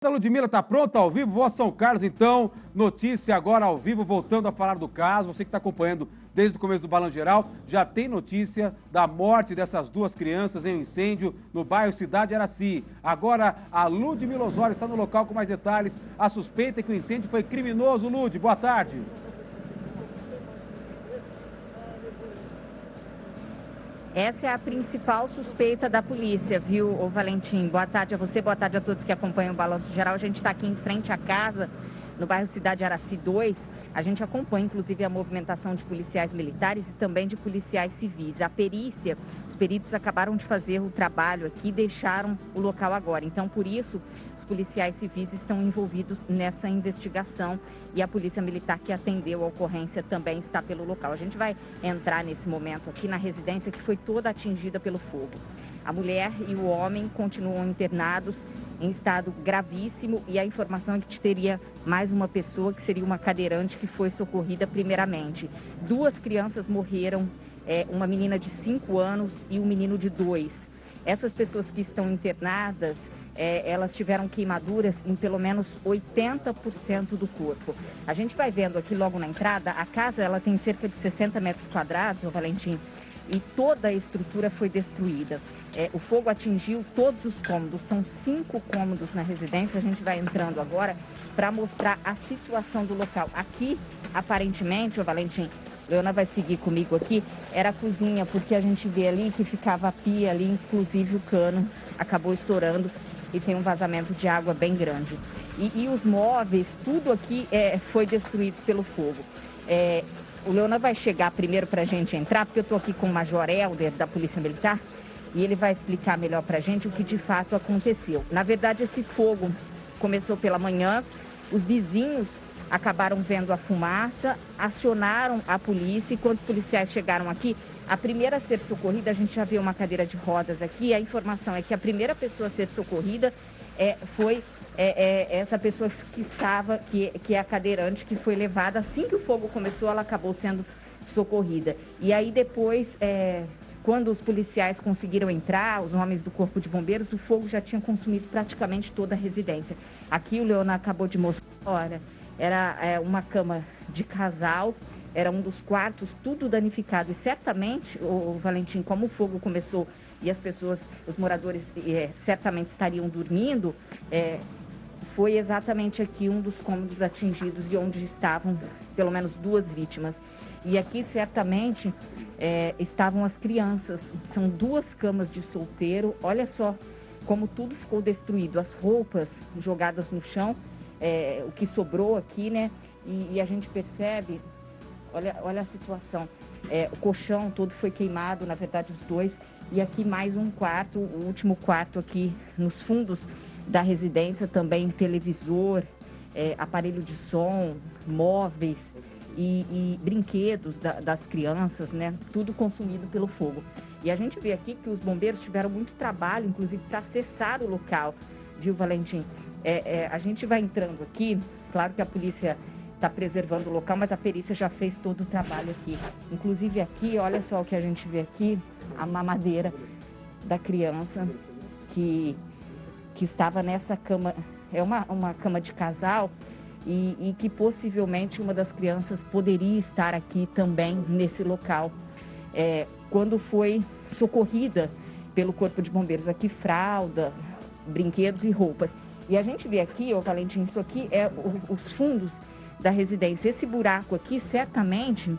A Ludmila está pronta ao vivo, Voz São Carlos, então, notícia agora ao vivo, voltando a falar do caso. Você que está acompanhando desde o começo do Balanço Geral, já tem notícia da morte dessas duas crianças em um incêndio no bairro Cidade Araci. Agora, a Ludmila Osório está no local com mais detalhes. A suspeita é que o incêndio foi criminoso. Lud, boa tarde. Essa é a principal suspeita da polícia, viu, Valentim? Boa tarde a você, boa tarde a todos que acompanham o Balanço Geral. A gente está aqui em frente à casa, no bairro Cidade Araci 2. A gente acompanha, inclusive, a movimentação de policiais militares e também de policiais civis. A perícia, os peritos acabaram de fazer o trabalho aqui e deixaram o local agora. Então, por isso, os policiais civis estão envolvidos nessa investigação e a polícia militar que atendeu a ocorrência também está pelo local. A gente vai entrar nesse momento aqui na residência que foi toda atingida pelo fogo. A mulher e o homem continuam internados em estado gravíssimo e a informação é que teria mais uma pessoa, que seria uma cadeirante, que foi socorrida primeiramente. Duas crianças morreram, uma menina de 5 anos e um menino de 2. Essas pessoas que estão internadas, elas tiveram queimaduras em pelo menos 80% do corpo. A gente vai vendo aqui logo na entrada, a casa ela tem cerca de 60 metros quadrados, Valentim, e toda a estrutura foi destruída. O fogo atingiu todos os cômodos, são 5 cômodos na residência. A gente vai entrando agora para mostrar a situação do local. Aqui, aparentemente, Valentim, Leona vai seguir comigo aqui, era a cozinha, porque a gente vê ali que ficava a pia ali, inclusive o cano acabou estourando e tem um vazamento de água bem grande. E os móveis, tudo aqui foi destruído pelo fogo. O Leona vai chegar primeiro para a gente entrar, porque eu estou aqui com o Major Helder, da Polícia Militar, e ele vai explicar melhor para a gente o que de fato aconteceu. Na verdade, esse fogo começou pela manhã, os vizinhos acabaram vendo a fumaça, acionaram a polícia e quando os policiais chegaram aqui, a primeira a ser socorrida, a gente já vê uma cadeira de rodas aqui, a informação é que a primeira pessoa a ser socorrida foi essa pessoa que estava, que é a cadeirante, que foi levada. Assim que o fogo começou, ela acabou sendo socorrida. E aí depois, quando os policiais conseguiram entrar, os homens do Corpo de Bombeiros, o fogo já tinha consumido praticamente toda a residência. Aqui o Leona acabou de mostrar, olha, era uma cama de casal, era um dos quartos, tudo danificado. E certamente, o Valentim, como o fogo começou e as pessoas, os moradores certamente estariam dormindo, foi exatamente aqui um dos cômodos atingidos e onde estavam pelo menos 2 vítimas. E aqui certamente estavam as crianças, são 2 camas de solteiro. Olha só como tudo ficou destruído, as roupas jogadas no chão, o que sobrou aqui, né? E a gente percebe, olha a situação, o colchão todo foi queimado, na verdade os 2, e aqui mais um quarto, o último quarto aqui nos fundos da residência, também televisor, aparelho de som, móveis e brinquedos das crianças, né? Tudo consumido pelo fogo. E a gente vê aqui que os bombeiros tiveram muito trabalho, inclusive, para acessar o local, viu, Valentim? A gente vai entrando aqui, claro que a polícia está preservando o local, mas a perícia já fez todo o trabalho aqui. Inclusive aqui, olha só o que a gente vê aqui, a mamadeira da criança que estava nessa cama, é uma cama de casal e que possivelmente uma das crianças poderia estar aqui também nesse local. Quando foi socorrida pelo Corpo de Bombeiros, aqui fralda, brinquedos e roupas. E a gente vê aqui, Valentim, isso aqui é os fundos da residência. Esse buraco aqui, certamente,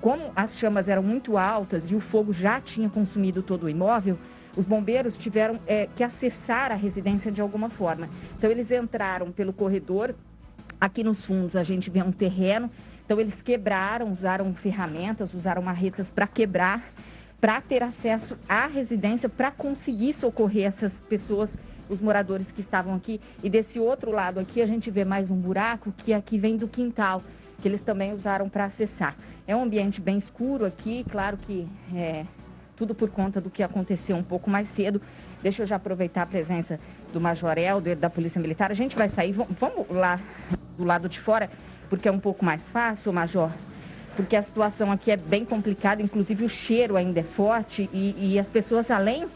como as chamas eram muito altas e o fogo já tinha consumido todo o imóvel, os bombeiros tiveram que acessar a residência de alguma forma. Então, eles entraram pelo corredor. Aqui nos fundos a gente vê um terreno. Então, eles quebraram, usaram ferramentas, usaram marretas para quebrar, para ter acesso à residência, para conseguir socorrer essas pessoas, os moradores que estavam aqui. E desse outro lado aqui a gente vê mais um buraco que aqui vem do quintal, que eles também usaram para acessar. É um ambiente bem escuro aqui, claro que tudo por conta do que aconteceu um pouco mais cedo. Deixa eu já aproveitar a presença do Major Helder, da Polícia Militar. A gente vai sair, vamos lá do lado de fora, porque é um pouco mais fácil, Major, porque a situação aqui é bem complicada, inclusive o cheiro ainda é forte e as pessoas, além,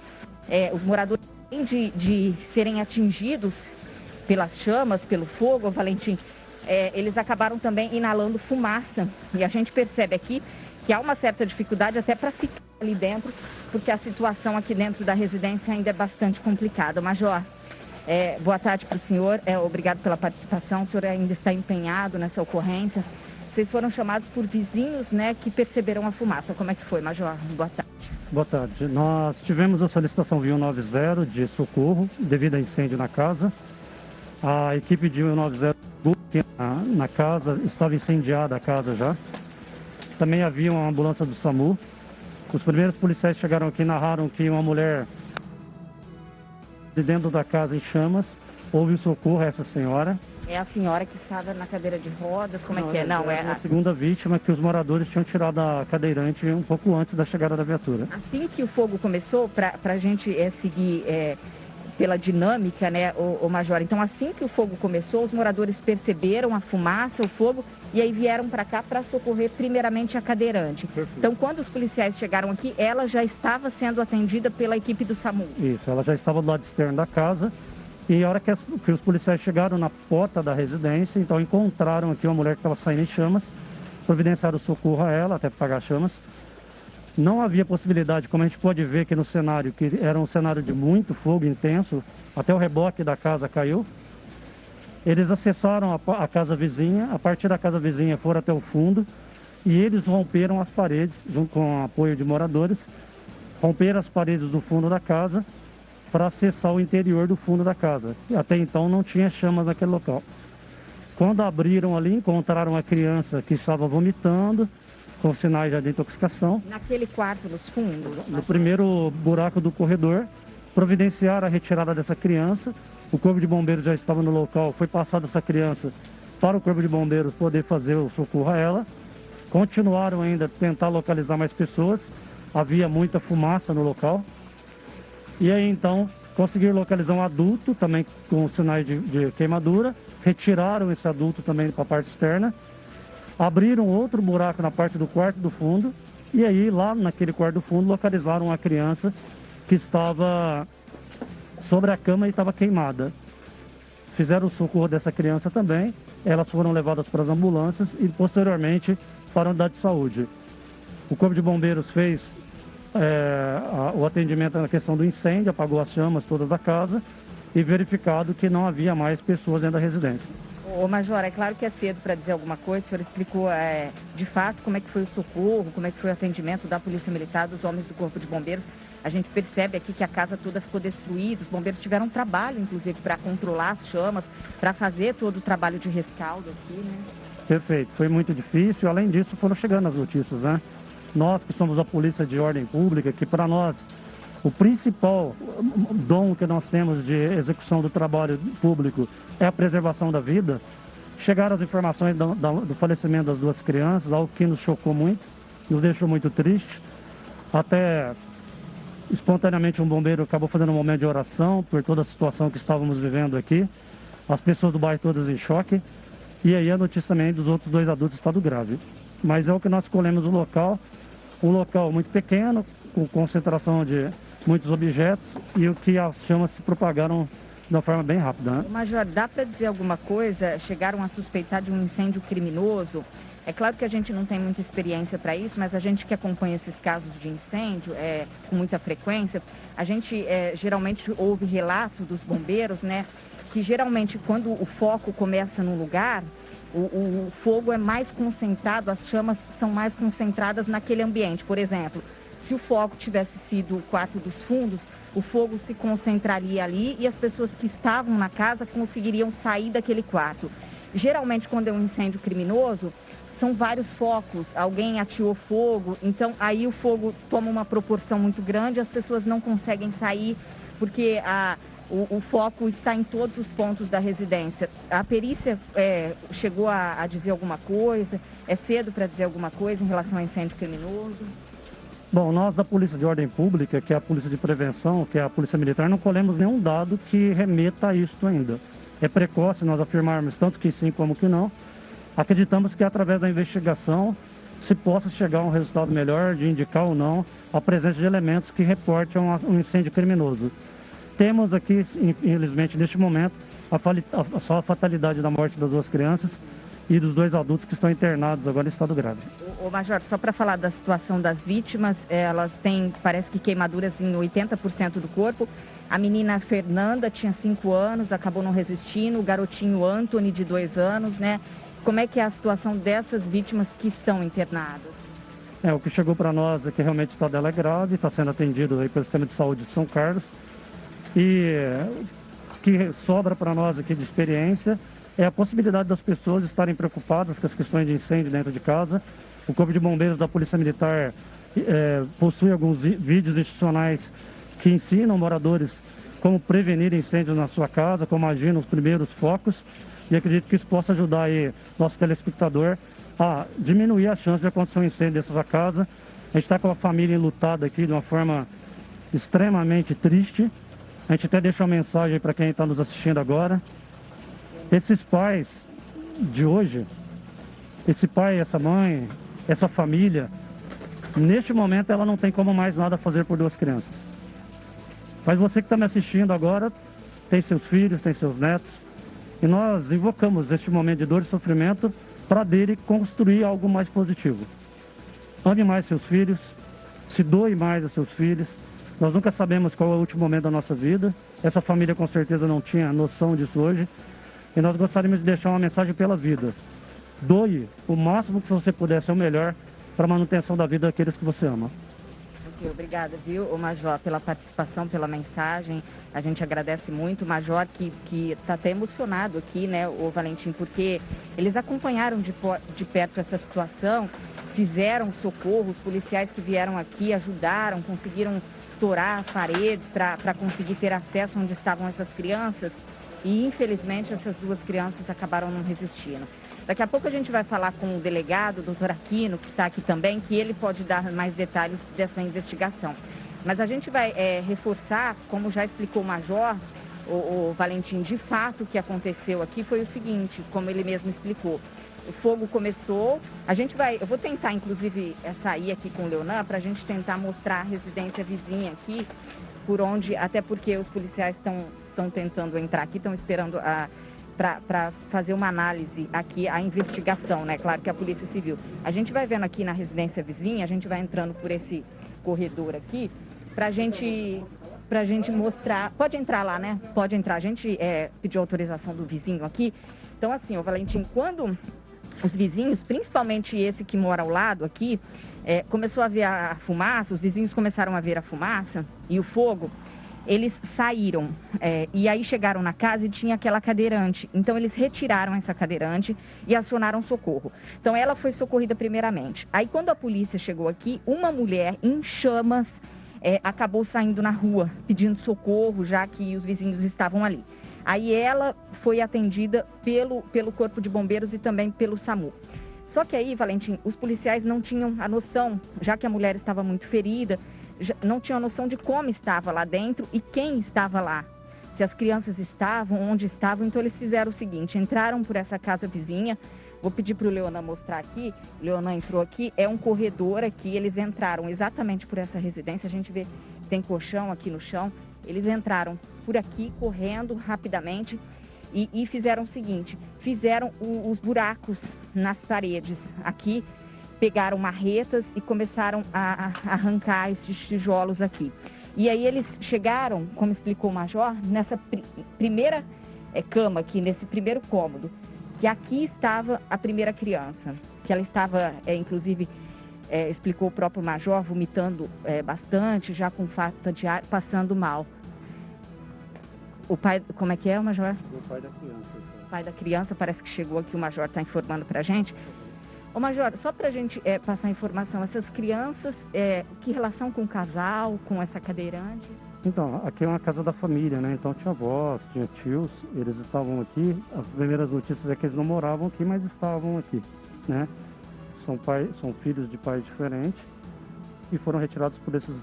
os moradores, além de serem atingidos pelas chamas, pelo fogo, Valentim, eles acabaram também inalando fumaça. E a gente percebe aqui que há uma certa dificuldade até para ficar ali dentro, porque a situação aqui dentro da residência ainda é bastante complicada. Major, boa tarde para o senhor, obrigado pela participação, o senhor ainda está empenhado nessa ocorrência. Vocês foram chamados por vizinhos, né, que perceberam a fumaça. Como é que foi, Major? Boa tarde. Boa tarde. Nós tivemos a solicitação via 190 de socorro devido a incêndio na casa. A equipe de 190 na casa, estava incendiada a casa já. Também havia uma ambulância do SAMU. Os primeiros policiais chegaram aqui e narraram que uma mulher de dentro da casa em chamas. Houve o socorro a essa senhora. É a senhora que estava na cadeira de rodas, como é que é? Não, é a segunda vítima que os moradores tinham tirado a cadeirante um pouco antes da chegada da viatura. Assim que o fogo começou, para a gente seguir pela dinâmica, né, o Major, então assim que o fogo começou, os moradores perceberam a fumaça, o fogo, e aí vieram para cá para socorrer primeiramente a cadeirante. Perfeito. Então quando os policiais chegaram aqui, ela já estava sendo atendida pela equipe do SAMU. Isso, ela já estava do lado externo da casa. E a hora que os policiais chegaram na porta da residência, então encontraram aqui uma mulher que estava saindo em chamas, providenciaram o socorro a ela, até apagar chamas. Não havia possibilidade, como a gente pode ver aqui no cenário, que era um cenário de muito fogo intenso, até o reboque da casa caiu. Eles acessaram a casa vizinha, a partir da casa vizinha foram até o fundo, e eles romperam as paredes, junto com o apoio de moradores, romperam as paredes do fundo da casa, para acessar o interior do fundo da casa. E até então não tinha chamas naquele local. Quando abriram ali, encontraram uma criança que estava vomitando, com sinais de intoxicação. Naquele quarto dos fundos? No primeiro buraco do corredor, providenciaram a retirada dessa criança. O Corpo de Bombeiros já estava no local, foi passada essa criança para o Corpo de Bombeiros poder fazer o socorro a ela. Continuaram ainda a tentar localizar mais pessoas. Havia muita fumaça no local. E aí então conseguiram localizar um adulto também com sinais de queimadura, retiraram esse adulto também para a parte externa, abriram outro buraco na parte do quarto do fundo e aí lá naquele quarto do fundo localizaram uma criança que estava sobre a cama e estava queimada. Fizeram o socorro dessa criança também, elas foram levadas para as ambulâncias e posteriormente para a unidade de saúde. O Corpo de Bombeiros fez o atendimento na questão do incêndio, apagou as chamas todas da casa e verificado que não havia mais pessoas dentro da residência. Ô Major, é claro que é cedo para dizer alguma coisa, o senhor explicou de fato como é que foi o socorro, como é que foi o atendimento da Polícia Militar, dos homens do Corpo de Bombeiros. A gente percebe aqui que a casa toda ficou destruída, os bombeiros tiveram trabalho, inclusive, para controlar as chamas, para fazer todo o trabalho de rescaldo aqui, né? Perfeito, foi muito difícil, além disso foram chegando as notícias, né? Nós que somos a Polícia de Ordem Pública, que para nós o principal dom que nós temos de execução do trabalho público é a preservação da vida, chegaram as informações do falecimento das duas crianças, algo que nos chocou muito, nos deixou muito triste. Até espontaneamente um bombeiro acabou fazendo um momento de oração por toda a situação que estávamos vivendo aqui. As pessoas do bairro todas em choque. E aí a notícia também dos outros dois adultos em estado grave. Mas é o que nós escolhemos o local, um local muito pequeno, com concentração de muitos objetos e o que as chamas se propagaram de uma forma bem rápida, né? Major, dá para dizer alguma coisa? Chegaram a suspeitar de um incêndio criminoso? É claro que a gente não tem muita experiência para isso, mas a gente que acompanha esses casos de incêndio com muita frequência, a gente geralmente ouve relato dos bombeiros, né? Que geralmente quando o foco começa num lugar, o fogo é mais concentrado, as chamas são mais concentradas naquele ambiente. Por exemplo, se o foco tivesse sido o quarto dos fundos, o fogo se concentraria ali e as pessoas que estavam na casa conseguiriam sair daquele quarto. Geralmente, quando é um incêndio criminoso, são vários focos, alguém ateou fogo, então aí o fogo toma uma proporção muito grande, as pessoas não conseguem sair porque o foco está em todos os pontos da residência. A perícia chegou a dizer alguma coisa? É cedo para dizer alguma coisa em relação ao incêndio criminoso? Bom, nós da Polícia de Ordem Pública, que é a Polícia de Prevenção, que é a Polícia Militar, não colhemos nenhum dado que remeta a isso ainda. É precoce nós afirmarmos tanto que sim como que não. Acreditamos que através da investigação se possa chegar a um resultado melhor de indicar ou não a presença de elementos que reportem um incêndio criminoso. Temos aqui, infelizmente, neste momento, só a fatalidade da morte das 2 crianças e dos 2 adultos que estão internados agora em estado grave. Ô Major, só para falar da situação das vítimas, elas têm, parece que queimaduras em 80% do corpo. A menina Fernanda tinha 5 anos, acabou não resistindo, o garotinho Anthony, de 2 anos, né? Como é que é a situação dessas vítimas que estão internadas? O que chegou para nós é que realmente o estado dela é grave, está sendo atendido aí pelo Sistema de Saúde de São Carlos. E o que sobra para nós aqui de experiência é a possibilidade das pessoas estarem preocupadas com as questões de incêndio dentro de casa. O Corpo de Bombeiros da Polícia Militar possui alguns vídeos institucionais que ensinam moradores como prevenir incêndios na sua casa, como agir nos primeiros focos. E acredito que isso possa ajudar aí nosso telespectador a diminuir a chance de acontecer um incêndio dessa sua casa. A gente está com a família enlutada aqui de uma forma extremamente triste. A gente até deixa uma mensagem para quem está nos assistindo agora. Esses pais de hoje, esse pai, essa mãe, essa família, neste momento ela não tem como mais nada fazer por 2 crianças. Mas você que está me assistindo agora, tem seus filhos, tem seus netos, e nós invocamos este momento de dor e sofrimento para dele construir algo mais positivo. Ame mais seus filhos, se doe mais aos seus filhos. Nós nunca sabemos qual é o último momento da nossa vida. Essa família com certeza não tinha noção disso hoje. E nós gostaríamos de deixar uma mensagem pela vida. Doe o máximo que você puder ser o melhor para a manutenção da vida daqueles que você ama. Ok, obrigada, viu, o Major, pela participação, pela mensagem. A gente agradece muito o Major, que está até emocionado aqui, né, o Valentim, porque eles acompanharam de perto essa situação, fizeram socorro, os policiais que vieram aqui ajudaram, conseguiram estourar as paredes para conseguir ter acesso onde estavam essas crianças. E, infelizmente, essas 2 crianças acabaram não resistindo. Daqui a pouco a gente vai falar com o delegado, o doutor Aquino, que está aqui também, que ele pode dar mais detalhes dessa investigação. Mas a gente vai reforçar, como já explicou o Major, o Valentim, de fato o que aconteceu aqui foi o seguinte, como ele mesmo explicou. O fogo começou, eu vou tentar, inclusive, sair aqui com o Leonan para a gente tentar mostrar a residência vizinha aqui, por onde, até porque os policiais estão tentando entrar aqui, estão esperando para fazer uma análise aqui, a investigação, né? Claro que a Polícia Civil. A gente vai vendo aqui na residência vizinha, a gente vai entrando por esse corredor aqui, pra gente mostrar. Pode entrar lá, né? Pode entrar. A gente pediu autorização do vizinho aqui. Então, assim, ô Valentim, quando os vizinhos, principalmente esse que mora ao lado aqui, começou a ver a fumaça, os vizinhos começaram a ver a fumaça e o fogo, eles saíram e aí chegaram na casa e tinha aquela cadeirante. Então, eles retiraram essa cadeirante e acionaram socorro. Então, ela foi socorrida primeiramente. Aí, quando a polícia chegou aqui, uma mulher em chamas acabou saindo na rua, pedindo socorro, já que os vizinhos estavam ali. Aí, ela foi atendida pelo Corpo de Bombeiros e também pelo SAMU. Só que aí, Valentim, os policiais não tinham a noção, já que a mulher estava muito ferida, não tinham noção de como estava lá dentro e quem estava lá. Se as crianças estavam, onde estavam. Então, eles fizeram o seguinte, entraram por essa casa vizinha. Vou pedir para o Leonan mostrar aqui. O Leonan entrou aqui, é um corredor aqui. Eles entraram exatamente por essa residência. A gente vê que tem colchão aqui no chão. Eles entraram por aqui, correndo rapidamente. E fizeram o seguinte, fizeram os buracos nas paredes aqui, pegaram marretas e começaram a arrancar esses tijolos aqui. E aí eles chegaram, como explicou o Major, nessa primeira cama aqui, nesse primeiro cômodo, que aqui estava a primeira criança, que ela estava, inclusive, explicou o próprio Major, vomitando bastante, já com falta de ar, passando mal. O pai, como é que é, o Major? O pai da criança. O pai da criança, parece que chegou aqui, o Major está informando para a gente. Ô Major, só para a gente passar a informação, essas crianças, que relação com o casal, com essa cadeirante? Então, aqui é uma casa da família, né? Então tinha avós, tinha tios, eles estavam aqui. As primeiras notícias é que eles não moravam aqui, mas estavam aqui, né? São filhos de pais diferentes e foram retirados por esses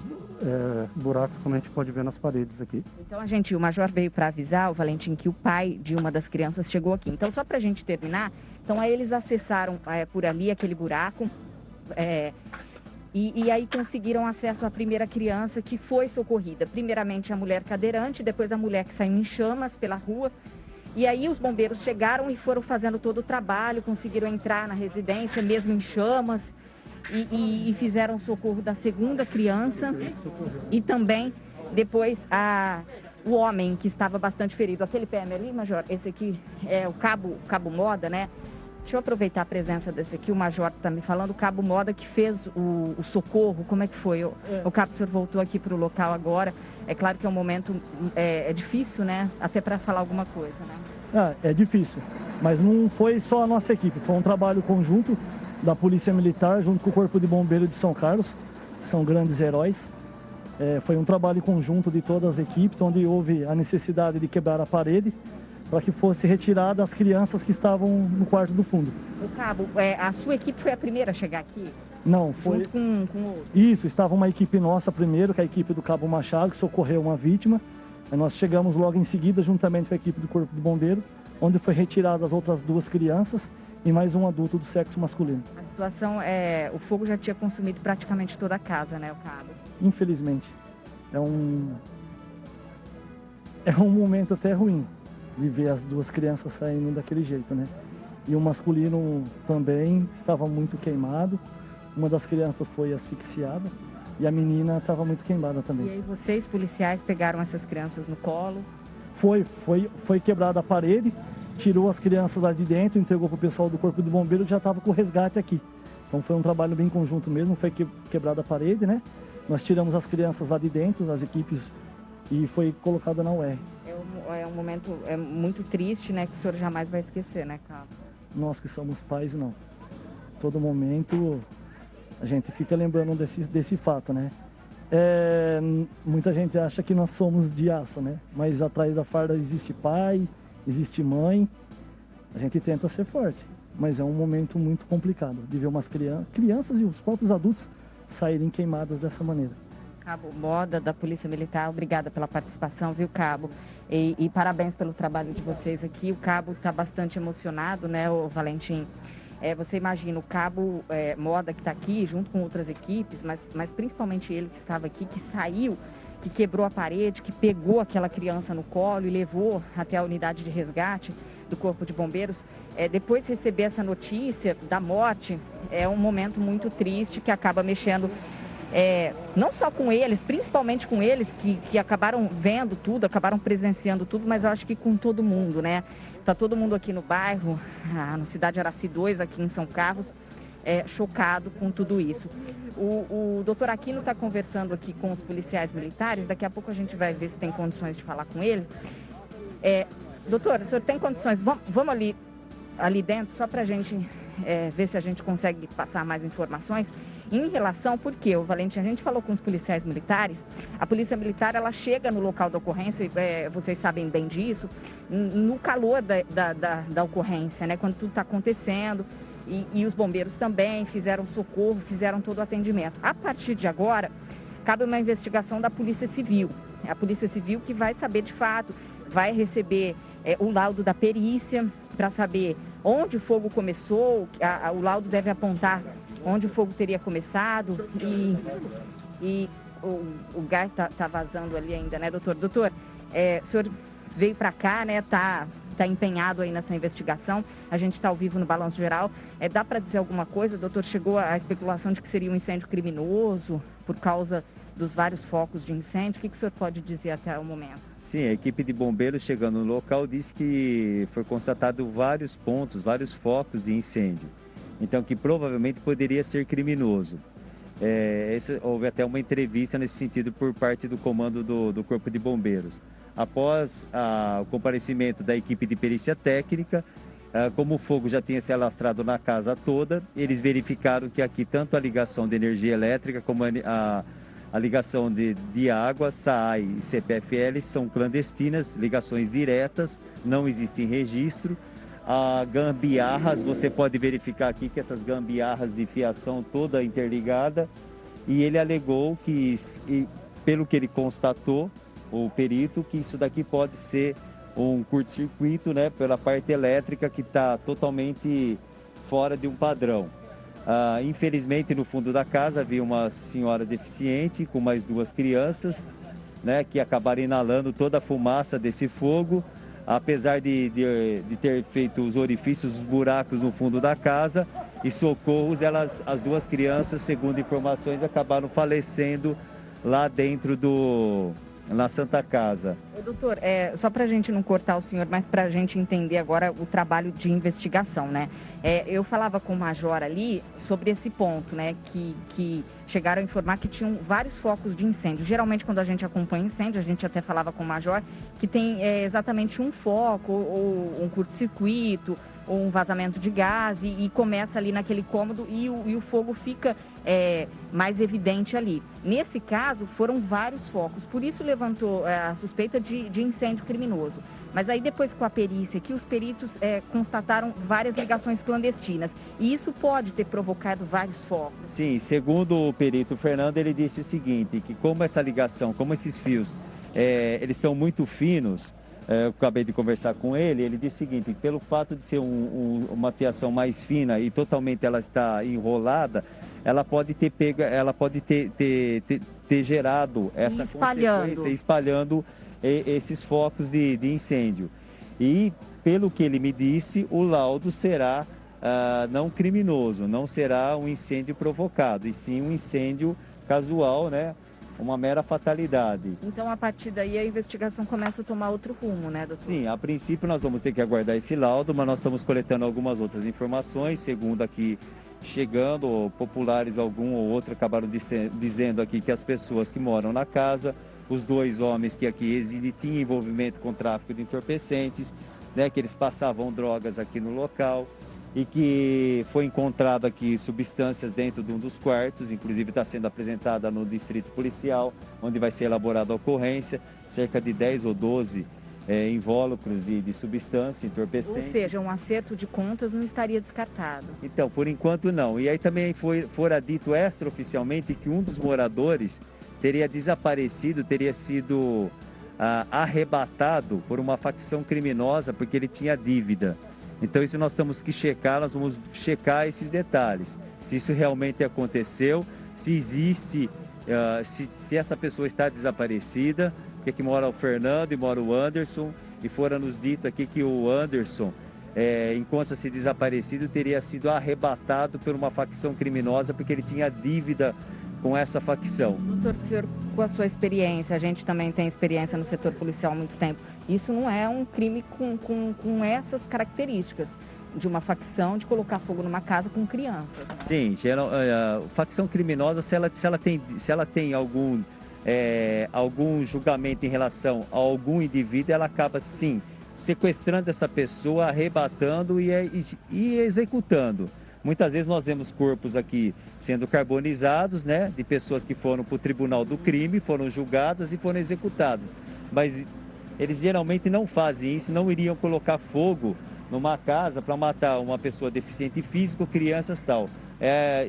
buracos, como a gente pode ver nas paredes aqui. Então, o Major veio para avisar o Valentim que o pai de uma das crianças chegou aqui. Então, só para a gente terminar, então aí eles acessaram por ali aquele buraco e aí conseguiram acesso à primeira criança que foi socorrida. Primeiramente a mulher cadeirante, depois a mulher que saiu em chamas pela rua E aí os bombeiros chegaram e foram fazendo todo o trabalho, conseguiram entrar na residência, mesmo em chamas, e fizeram o socorro da segunda criança e também depois o homem que estava bastante ferido. Aquele PM ali, Major, esse aqui é o Cabo Moda, né? Deixa eu aproveitar a presença desse aqui, o Major está me falando, o Cabo Moda que fez o socorro, como é que foi? O Cabo, o senhor voltou aqui para o local agora, é claro que é um momento difícil, né? Até para falar alguma coisa, né? É difícil, mas não foi só a nossa equipe, foi um trabalho conjunto da Polícia Militar junto com o Corpo de Bombeiro de São Carlos, que são grandes heróis. Foi um trabalho conjunto de todas as equipes, onde houve a necessidade de quebrar a parede para que fosse retirada as crianças que estavam no quarto do fundo. O Cabo, a sua equipe foi a primeira a chegar aqui? Não, foi... Junto com outro? Isso, estava uma equipe nossa primeiro, que é a equipe do Cabo Machado, que socorreu uma vítima. Aí nós chegamos logo em seguida, juntamente com a equipe do Corpo de Bombeiro, onde foi retirada as outras 2 crianças e mais um adulto do sexo masculino. A situação o fogo já tinha consumido praticamente toda a casa, né, o Cabo? Infelizmente. É um momento até ruim de ver as 2 crianças saindo daquele jeito, né? E o masculino também estava muito queimado. Uma das crianças foi asfixiada e a menina estava muito queimada também. E aí vocês, policiais, pegaram essas crianças no colo? Foi quebrada a parede, tirou as crianças lá de dentro, entregou para o pessoal do Corpo de Bombeiro, já estava com o resgate aqui. Então foi um trabalho bem conjunto mesmo, foi quebrada a parede, né? Nós tiramos as crianças lá de dentro, as equipes, e foi colocada na UR. É um momento muito triste, né, que o senhor jamais vai esquecer, né, Cabo? Nós que somos pais, não. Todo momento a gente fica lembrando desse fato, né? Muita gente acha que nós somos de aço, né? Mas atrás da farda existe pai, existe mãe. A gente tenta ser forte, mas é um momento muito complicado de ver umas crianças e os próprios adultos saírem queimadas dessa maneira. Cabo Moda, da Polícia Militar, obrigada pela participação, viu, Cabo? E parabéns pelo trabalho de vocês aqui. O Cabo está bastante emocionado, né, o Valentim? Você imagina o Cabo Moda que está aqui, junto com outras equipes, mas principalmente ele que estava aqui, que saiu, que quebrou a parede, que pegou aquela criança no colo e levou até a unidade de resgate do Corpo de Bombeiros. Depois de receber essa notícia da morte, é um momento muito triste que acaba mexendo não só com eles, principalmente com eles que acabaram vendo tudo, acabaram presenciando tudo, mas eu acho que com todo mundo, né? Tá todo mundo aqui no bairro, no Cidade Araci 2, aqui em São Carlos, chocado com tudo isso. O doutor Aquino está conversando aqui com os policiais militares, daqui a pouco a gente vai ver se tem condições de falar com ele. Doutor, o senhor tem condições? Vamos ali dentro, só para a gente ver se a gente consegue passar mais informações. Em relação, porque o Valentim, a gente falou com os policiais militares, a Polícia Militar, ela chega no local da ocorrência, vocês sabem bem disso, no calor da ocorrência, né, quando tudo está acontecendo, e os bombeiros também fizeram socorro, fizeram todo o atendimento. A partir de agora, cabe uma investigação da Polícia Civil, a Polícia Civil que vai saber de fato, vai receber o laudo da perícia para saber onde o fogo começou, o laudo deve apontar onde o fogo teria começado e o gás tá vazando ali ainda, né, doutor? Doutor, o senhor veio para cá, né, tá empenhado aí nessa investigação, a gente está ao vivo no Balanço Geral. Dá para dizer alguma coisa, doutor? Chegou a especulação de que seria um incêndio criminoso por causa dos vários focos de incêndio. O que o senhor pode dizer até o momento? Sim, a equipe de bombeiros chegando no local disse que foi constatado vários pontos, vários focos de incêndio. Então, que provavelmente poderia ser criminoso. Houve até uma entrevista nesse sentido por parte do comando do Corpo de Bombeiros. Após o comparecimento da equipe de perícia técnica, como o fogo já tinha se alastrado na casa toda, eles verificaram que aqui tanto a ligação de energia elétrica como a ligação de água, SAAI e CPFL são clandestinas, ligações diretas, não existe registro. Gambiarras, você pode verificar aqui que essas gambiarras de fiação toda interligada, e ele alegou que, pelo que ele constatou, o perito, que isso daqui pode ser um curto-circuito, né, pela parte elétrica que está totalmente fora de um padrão. Infelizmente, no fundo da casa havia uma senhora deficiente com mais 2 crianças, né, que acabaram inalando toda a fumaça desse fogo. apesar de ter feito os orifícios, os buracos no fundo da casa e socorros, as duas crianças, segundo informações, acabaram falecendo lá dentro na Santa Casa. Doutor, só para a gente não cortar o senhor, mas para a gente entender agora o trabalho de investigação, né? Eu falava com o major ali sobre esse ponto, né? Que chegaram a informar que tinham vários focos de incêndio. Geralmente, quando a gente acompanha incêndio, a gente até falava com o major que tem exatamente um foco, ou um curto-circuito, ou um vazamento de gás, e começa ali naquele cômodo e o fogo fica mais evidente ali. Nesse caso, foram vários focos, por isso levantou a suspeita de incêndio criminoso. Mas aí depois com a perícia aqui, os peritos constataram várias ligações clandestinas. E isso pode ter provocado vários focos. Sim, segundo o perito Fernando, ele disse o seguinte, que como essa ligação, como esses fios, eles são muito finos, eu acabei de conversar com ele disse o seguinte, pelo fato de ser uma fiação mais fina e totalmente ela está enrolada, ela pode ter gerado essa consequência, espalhando esses focos de incêndio. E, pelo que ele me disse, o laudo será não criminoso, não será um incêndio provocado, e sim um incêndio casual, né? Uma mera fatalidade. Então, a partir daí, a investigação começa a tomar outro rumo, né, doutor? Sim, a princípio nós vamos ter que aguardar esse laudo, mas nós estamos coletando algumas outras informações, segundo aqui chegando, populares algum ou outro acabaram dizendo aqui que as pessoas que moram na casa, os dois homens que aqui residem, tinham envolvimento com tráfico de entorpecentes, né, que eles passavam drogas aqui no local e que foi encontrado aqui substâncias dentro de um dos quartos, inclusive está sendo apresentada no distrito policial, onde vai ser elaborada a ocorrência, cerca de 10 ou 12 invólucros de substância entorpecente. Ou seja, um acerto de contas não estaria descartado. Então, por enquanto não. E aí também fora dito extraoficialmente que um dos moradores teria desaparecido, teria sido arrebatado por uma facção criminosa porque ele tinha dívida. Então isso nós temos que checar, nós vamos checar esses detalhes. Se isso realmente aconteceu, se existe, se essa pessoa está desaparecida, porque aqui mora o Fernando e mora o Anderson, e fora nos dito aqui que o Anderson, enquanto-se desaparecido, teria sido arrebatado por uma facção criminosa porque ele tinha dívida com essa facção. Doutor, senhor, com a sua experiência, a gente também tem experiência no setor policial há muito tempo, isso não é um crime com essas características de uma facção de colocar fogo numa casa com crianças. Sim, facção criminosa, se ela tem algum julgamento em relação a algum indivíduo, ela acaba sim sequestrando essa pessoa, arrebatando e executando. Muitas vezes nós vemos corpos aqui sendo carbonizados, né, de pessoas que foram para o tribunal do crime, foram julgadas e foram executadas. Mas eles geralmente não fazem isso, não iriam colocar fogo numa casa para matar uma pessoa deficiente físico, crianças e tal.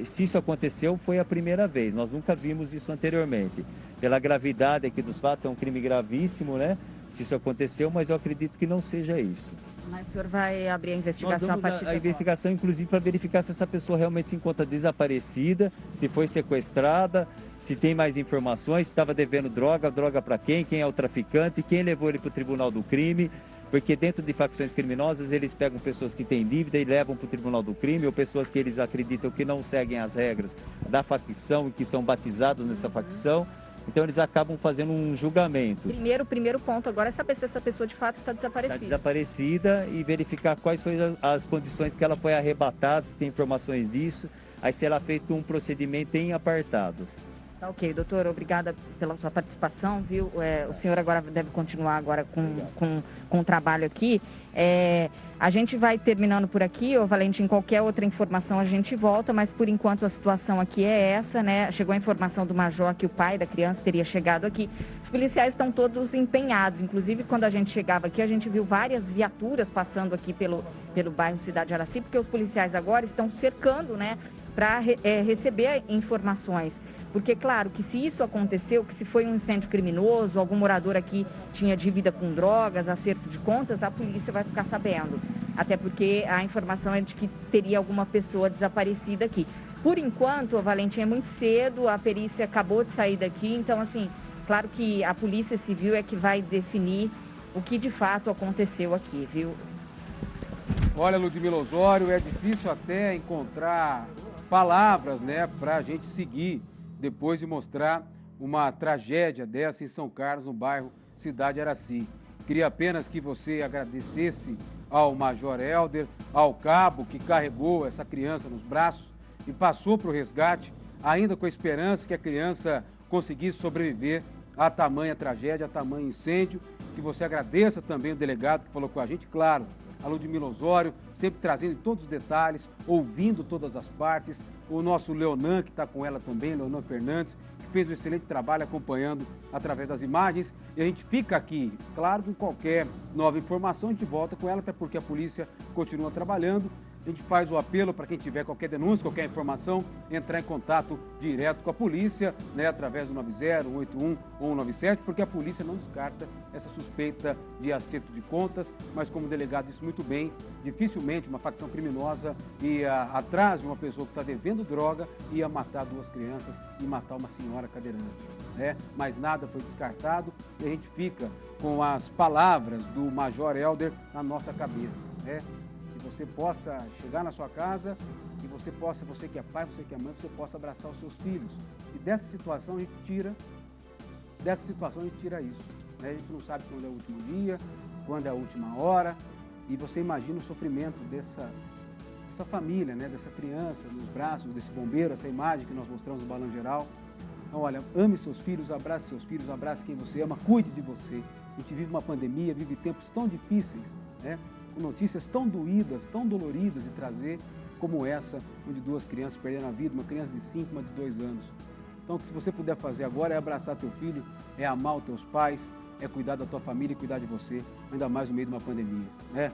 Se isso aconteceu, foi a primeira vez, nós nunca vimos isso anteriormente. Pela gravidade aqui dos fatos, é um crime gravíssimo, né? Se isso aconteceu, mas eu acredito que não seja isso. Mas o senhor vai abrir a investigação a partir de agora? A investigação, inclusive, para verificar se essa pessoa realmente se encontra desaparecida, se foi sequestrada, se tem mais informações, se estava devendo droga para quem é o traficante, quem levou ele para o tribunal do crime, porque dentro de facções criminosas eles pegam pessoas que têm dívida e levam para o tribunal do crime, ou pessoas que eles acreditam que não seguem as regras da facção e que são batizados nessa facção. Então eles acabam fazendo um julgamento. Primeiro ponto agora é saber se essa pessoa de fato está desaparecida. Está desaparecida e verificar quais foram as condições que ela foi arrebatada, se tem informações disso. Aí será feito um procedimento em apartado. Tá ok, doutor, obrigada pela sua participação, viu? O senhor agora deve continuar agora com o trabalho aqui. A gente vai terminando por aqui, Valentim, qualquer outra informação a gente volta, mas por enquanto a situação aqui é essa, né? Chegou a informação do major que o pai da criança teria chegado aqui. Os policiais estão todos empenhados, inclusive quando a gente chegava aqui, a gente viu várias viaturas passando aqui pelo bairro Cidade Araci, porque os policiais agora estão cercando, né, para receber informações. Porque, claro, que se isso aconteceu, que se foi um incêndio criminoso, algum morador aqui tinha dívida com drogas, acerto de contas, a polícia vai ficar sabendo. Até porque a informação é de que teria alguma pessoa desaparecida aqui. Por enquanto, Valentim, é muito cedo, a perícia acabou de sair daqui, então, assim, claro que a Polícia Civil é que vai definir o que de fato aconteceu aqui, viu? Olha, Ludmila Osório, é difícil até encontrar palavras, né, para a gente seguir depois de mostrar uma tragédia dessa em São Carlos, no bairro Cidade Araci. Queria apenas que você agradecesse ao Major Helder, ao cabo que carregou essa criança nos braços e passou para o resgate, ainda com a esperança que a criança conseguisse sobreviver a tamanha tragédia, a tamanho incêndio. Que você agradeça também o delegado que falou com a gente, claro, a Ludmila Osório, sempre trazendo todos os detalhes, ouvindo todas as partes, o nosso Leonan, que está com ela também, Leonan Fernandes, que fez um excelente trabalho acompanhando através das imagens, e a gente fica aqui, claro, com qualquer nova informação, a gente volta com ela, até porque a polícia continua trabalhando. A gente faz o apelo para quem tiver qualquer denúncia, qualquer informação, entrar em contato direto com a polícia, né, através do 90, 181 ou 197, porque a polícia não descarta essa suspeita de acerto de contas, mas como o delegado disse muito bem, dificilmente uma facção criminosa ia atrás de uma pessoa que está devendo droga, ia matar duas crianças e matar uma senhora cadeirante, né? Mas nada foi descartado e a gente fica com as palavras do Major Helder na nossa cabeça, né? Você possa chegar na sua casa, que você possa, você que é pai, você que é mãe, você possa abraçar os seus filhos. E dessa situação a gente tira isso, né? A gente não sabe quando é o último dia, quando é a última hora, e você imagina o sofrimento dessa família, né? Dessa criança nos braços desse bombeiro, essa imagem que nós mostramos no Balanço Geral. Então, olha, ame seus filhos, abrace quem você ama, cuide de você. A gente vive uma pandemia, vive tempos tão difíceis, né? Com notícias tão doídas, tão doloridas de trazer, como essa, onde duas crianças perderam a vida, uma criança de 5 e uma de 2 anos. Então, o que você puder fazer agora é abraçar teu filho, é amar os teus pais, é cuidar da tua família e cuidar de você, ainda mais no meio de uma pandemia, né?